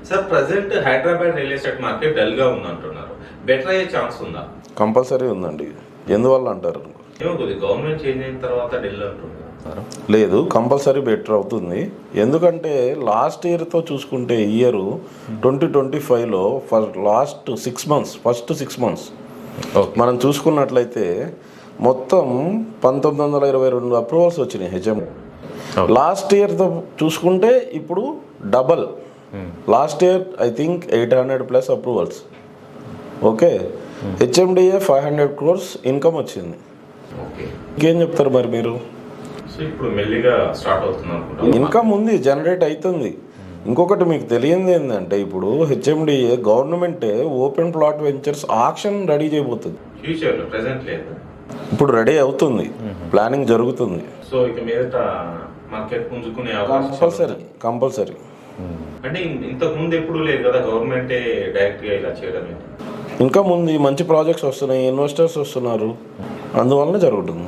Sir present Hyderabad real estate market dull గా ఉందంటున్నారు. Better అయ్యే ఛాన్స్ ఉందా? కంపల్సరీ ఉందండి. ఎందువల్ల అంటారు? ఏమవుతుంది గవర్నమెంట్ చేంజ్ అయిన తర్వాత డల్ అంటున్నారు. లేదు, కంపల్సరీ బెటర్ అవుతుంది. ఎందుకంటే లాస్ట్ ఇయర్తో చూసుకుంటే ఇయర్ 2025లో ఫస్ట్ 6 మంత్స్ మనం చూసుకున్నట్లయితే మొత్తం 1922 అప్రూవల్స్ వచ్చినాయి హెచ్ఎం. లాస్ట్ ఇయర్తో చూసుకుంటే ఇప్పుడు double. Last year I think 800+ approvals. Okay, HMDA 500 crores income వచ్చింది. ఇంకేం చెప్తారు మరి మీరు? ఇప్పుడు మెల్లిగా స్టార్ట్ అవుతుంది, ఇన్కమ్ ఉంది, జనరేట్ అవుతుంది. ఇంకొకటి మీకు తెలియంది ఏంటంటే ఇప్పుడు హెచ్ఎండిఏ గవర్నమెంటే open plot ventures auction ready చేయబోతుంది. ఫ్యూచర్లో ప్రెసెంట్ లేదు, ఇప్పుడు రెడీ అవుతుంది, ప్లానింగ్ జరుగుతుంది. సో ఇక మీదట మార్కెట్ పుంజుకునే కంపల్సరీ. అంటే ఇంతకు ముందు ఎప్పుడు లేదు కదా గవర్నమెంటే డైరెక్ట్ గా ఇలా చేయడం. ఇంకా ముందు మంచి ప్రాజెక్ట్స్ వస్తున్నాయి, ఇన్వెస్టర్స్ వస్తున్నారు, అందువల్ల జరుగుతుంది.